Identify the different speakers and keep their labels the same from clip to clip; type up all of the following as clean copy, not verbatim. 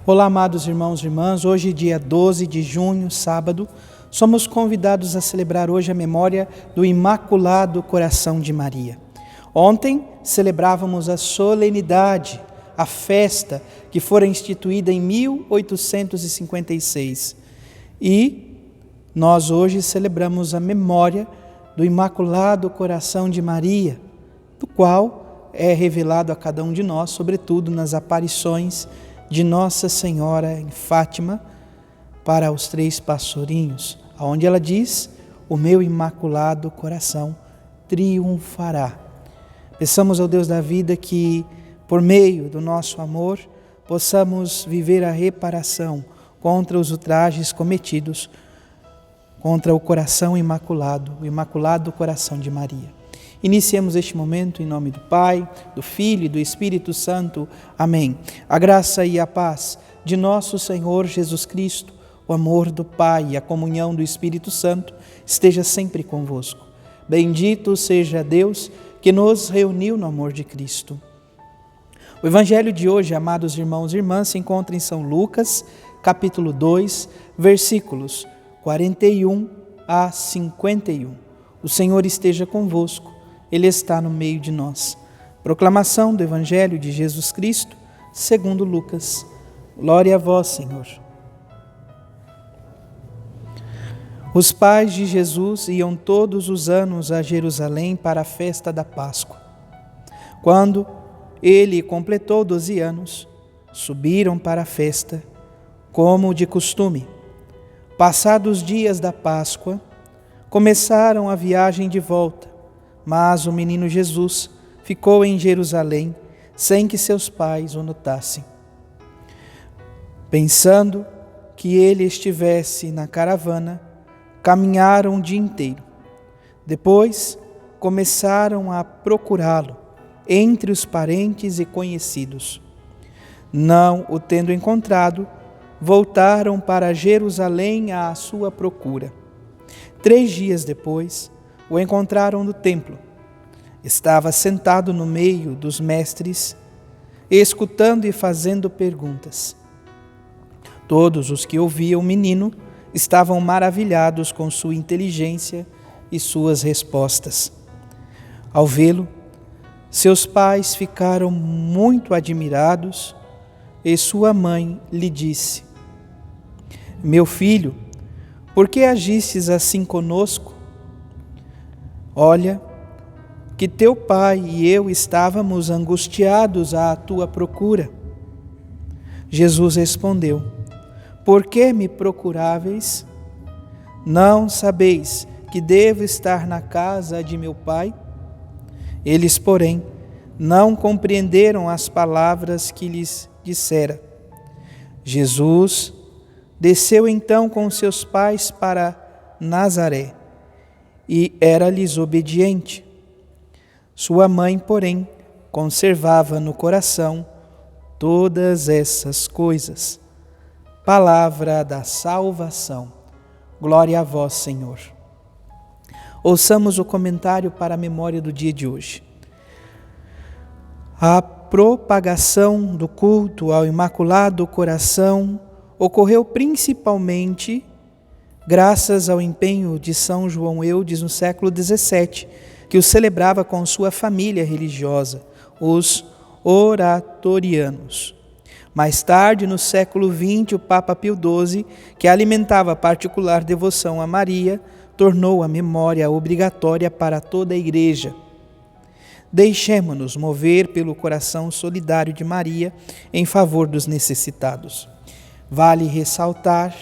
Speaker 1: Olá, amados irmãos e irmãs. Hoje, dia 12 de junho, sábado, somos convidados a celebrar hoje a memória do Imaculado Coração de Maria. Ontem celebrávamos a solenidade, a festa que fora instituída em 1856. E nós hoje celebramos a memória do Imaculado Coração de Maria, do qual é revelado a cada um de nós, sobretudo nas aparições de Nossa Senhora em Fátima para os 3 pastorinhos, onde ela diz: o meu imaculado coração triunfará. Peçamos ao Deus da vida que, por meio do nosso amor, possamos viver a reparação contra os ultrajes cometidos contra o coração imaculado, o Imaculado Coração de Maria. Iniciemos este momento em nome do Pai, do Filho e do Espírito Santo. Amém. A graça e a paz de nosso Senhor Jesus Cristo, o amor do Pai e a comunhão do Espírito Santo esteja sempre convosco. Bendito seja Deus que nos reuniu no amor de Cristo. O Evangelho de hoje, amados irmãos e irmãs, se encontra em São Lucas, capítulo 2, versículos 41 a 51. O Senhor esteja convosco. Ele está no meio de nós. Proclamação do Evangelho de Jesus Cristo, segundo Lucas. Glória a vós, Senhor. Os pais de Jesus iam todos os anos a Jerusalém para a festa da Páscoa. Quando ele completou 12 anos, subiram para a festa, como de costume. Passados os dias da Páscoa, começaram a viagem de volta. Mas o menino Jesus ficou em Jerusalém, sem que seus pais o notassem. Pensando que ele estivesse na caravana, caminharam o dia inteiro. Depois, começaram a procurá-lo entre os parentes e conhecidos. Não o tendo encontrado, voltaram para Jerusalém à sua procura. 3 dias depois, o encontraram no templo. Estava sentado no meio dos mestres, escutando e fazendo perguntas. Todos os que ouviam o menino estavam maravilhados com sua inteligência e suas respostas. Ao vê-lo, seus pais ficaram muito admirados e sua mãe lhe disse: Meu filho, por que agistes assim conosco? Olha, que teu pai e eu estávamos angustiados à tua procura. Jesus respondeu: Por que me procuráveis? Não sabeis que devo estar na casa de meu pai? Eles, porém, não compreenderam as palavras que lhes dissera. Jesus desceu então com seus pais para Nazaré e era-lhes obediente. Sua mãe, porém, conservava no coração todas essas coisas. Palavra da salvação. Glória a vós, Senhor. Ouçamos o comentário para a memória do dia de hoje. A propagação do culto ao Imaculado Coração ocorreu principalmente graças ao empenho de São João Eudes no século XVII, que o celebrava com sua família religiosa, os oratorianos. Mais tarde, no século XX, o Papa Pio XII, que alimentava particular devoção a Maria, tornou a memória obrigatória para toda a Igreja. Deixemo-nos mover pelo coração solidário de Maria em favor dos necessitados. Vale ressaltar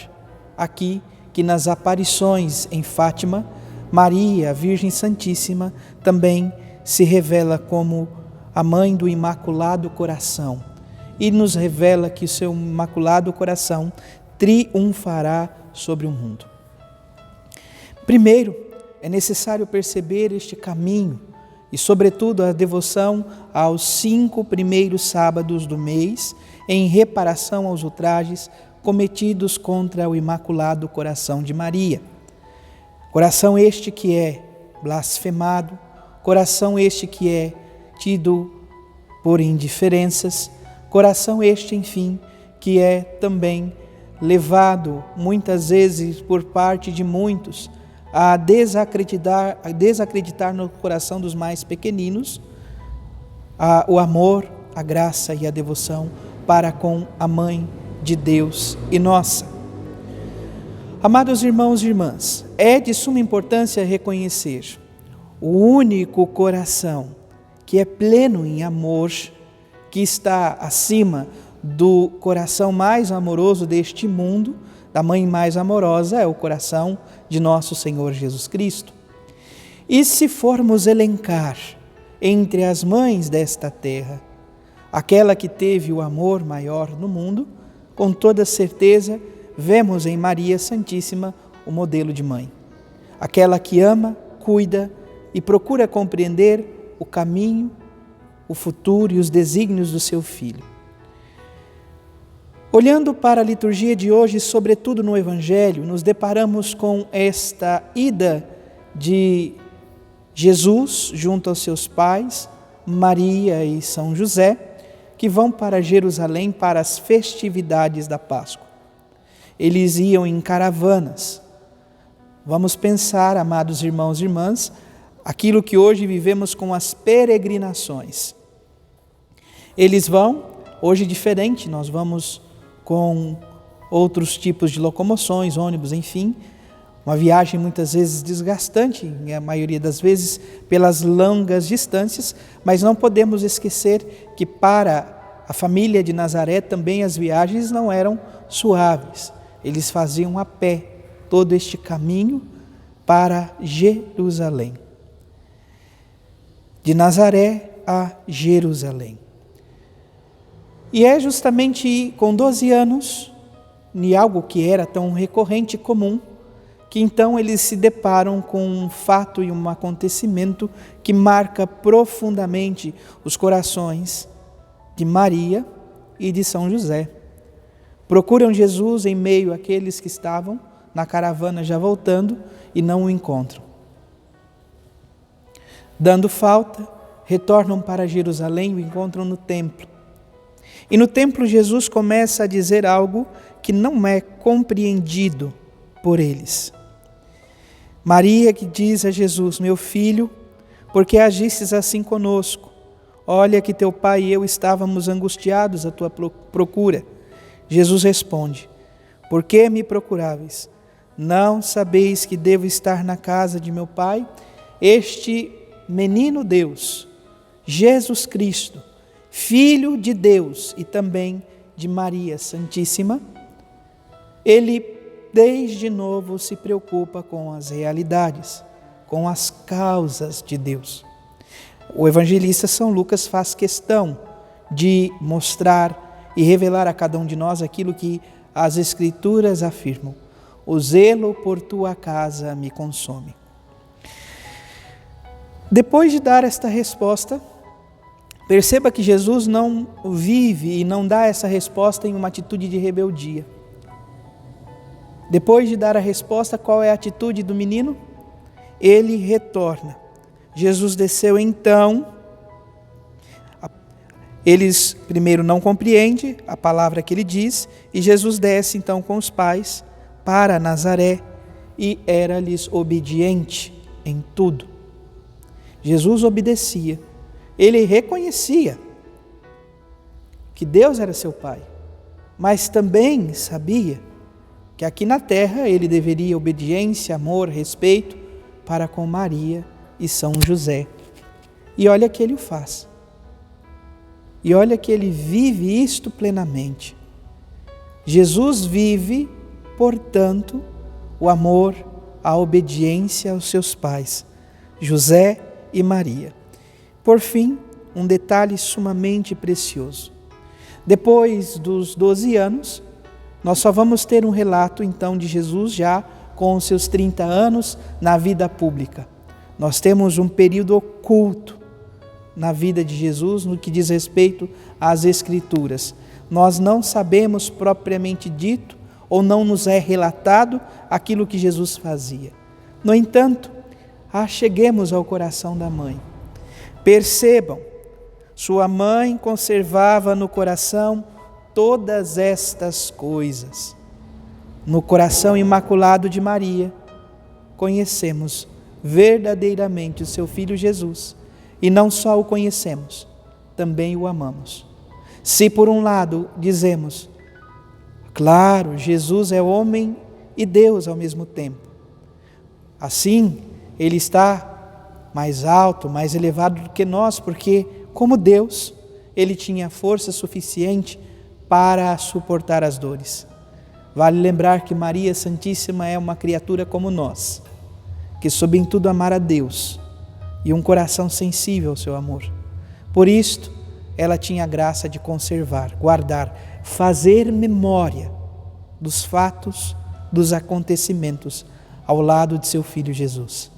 Speaker 1: aqui que nas aparições em Fátima, Maria, a Virgem Santíssima, também se revela como a mãe do Imaculado Coração e nos revela que o seu Imaculado Coração triunfará sobre o mundo. Primeiro, é necessário perceber este caminho e, sobretudo, a devoção aos 5 primeiros sábados do mês em reparação aos ultrajes cometidos contra o Imaculado Coração de Maria. Coração este que é blasfemado, coração este que é tido por indiferenças, coração este, enfim, que é também levado muitas vezes por parte de muitos a desacreditar no coração dos mais pequeninos o amor, a graça e a devoção para com a Mãe de Deus e nossa. Amados irmãos e irmãs, é de suma importância reconhecer o único coração que é pleno em amor, que está acima do coração mais amoroso deste mundo, da mãe mais amorosa, é o coração de nosso Senhor Jesus Cristo. E se formos elencar entre as mães desta terra, aquela que teve o amor maior no mundo, com toda certeza vemos em Maria Santíssima o modelo de mãe. Aquela que ama, cuida e procura compreender o caminho, o futuro e os desígnios do seu filho. Olhando para a liturgia de hoje, sobretudo no Evangelho, nos deparamos com esta ida de Jesus junto aos seus pais, Maria e São José, que vão para Jerusalém para as festividades da Páscoa. Eles iam em caravanas. Vamos pensar, amados irmãos e irmãs, aquilo que hoje vivemos com as peregrinações. Eles vão, hoje diferente, nós vamos com outros tipos de locomoções, ônibus, enfim, uma viagem muitas vezes desgastante, a maioria das vezes pelas longas distâncias, mas não podemos esquecer que para a família de Nazaré também as viagens não eram suaves. Eles faziam a pé todo este caminho para Jerusalém. De Nazaré a Jerusalém. E é justamente com 12 anos, em algo que era tão recorrente e comum, que então eles se deparam com um fato e um acontecimento que marca profundamente os corações de Maria e de São José. Procuram Jesus em meio àqueles que estavam na caravana já voltando e não o encontram. Dando falta, retornam para Jerusalém e o encontram no templo. E no templo Jesus começa a dizer algo que não é compreendido por eles. Maria que diz a Jesus: meu filho, por que agistes assim conosco? Olha que teu pai e eu estávamos angustiados à tua procura. Jesus responde: por que me procuráveis? Não sabeis que devo estar na casa de meu pai? Este menino Deus, Jesus Cristo, Filho de Deus e também de Maria Santíssima, ele desde novo se preocupa com as realidades, com as causas de Deus. O evangelista São Lucas faz questão de mostrar e revelar a cada um de nós aquilo que as Escrituras afirmam: o zelo por tua casa me consome. Depois de dar esta resposta, perceba que Jesus não vive e não dá essa resposta em uma atitude de rebeldia. Depois de dar a resposta, qual é a atitude do menino? Ele retorna. Jesus desceu então. Eles primeiro não compreendem a palavra que ele diz, e Jesus desce então com os pais para Nazaré e era-lhes obediente em tudo. Jesus obedecia. Ele reconhecia que Deus era seu pai, mas também sabia que aqui na terra ele deveria obediência, amor, respeito para com Maria e São José. E olha que ele o faz. E olha que ele vive isto plenamente. Jesus vive, portanto, o amor, a obediência aos seus pais, José e Maria. Por fim, um detalhe sumamente precioso. Depois dos 12 anos, nós só vamos ter um relato então de Jesus já com os seus 30 anos na vida pública. Nós temos um período oculto na vida de Jesus no que diz respeito às Escrituras. Nós não sabemos propriamente dito ou não nos é relatado aquilo que Jesus fazia. No entanto, cheguemos ao coração da mãe. Percebam, sua mãe conservava no coração todas estas coisas. No coração imaculado de Maria, conhecemos verdadeiramente o seu Filho Jesus, e não só o conhecemos, também o amamos. Se por um lado dizemos, claro, Jesus é homem e Deus ao mesmo tempo, assim ele está mais alto, mais elevado do que nós, porque como Deus, ele tinha força suficiente para suportar as dores. Vale lembrar que Maria Santíssima é uma criatura como nós, que soube em tudo amar a Deus e um coração sensível ao seu amor. Por isto, ela tinha a graça de conservar, guardar, fazer memória dos fatos, dos acontecimentos ao lado de seu Filho Jesus.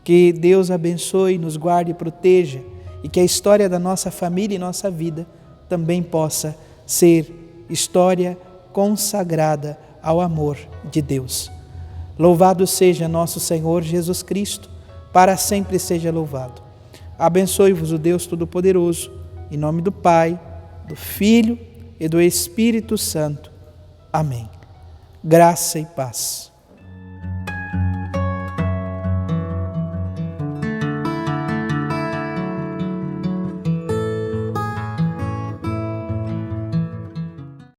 Speaker 1: Que Deus abençoe, nos guarde e proteja, e que a história da nossa família e nossa vida também possa ser história consagrada ao amor de Deus. Louvado seja nosso Senhor Jesus Cristo, para sempre seja louvado. Abençoe-vos o Deus Todo-Poderoso, em nome do Pai, do Filho e do Espírito Santo. Amém. Graça e paz.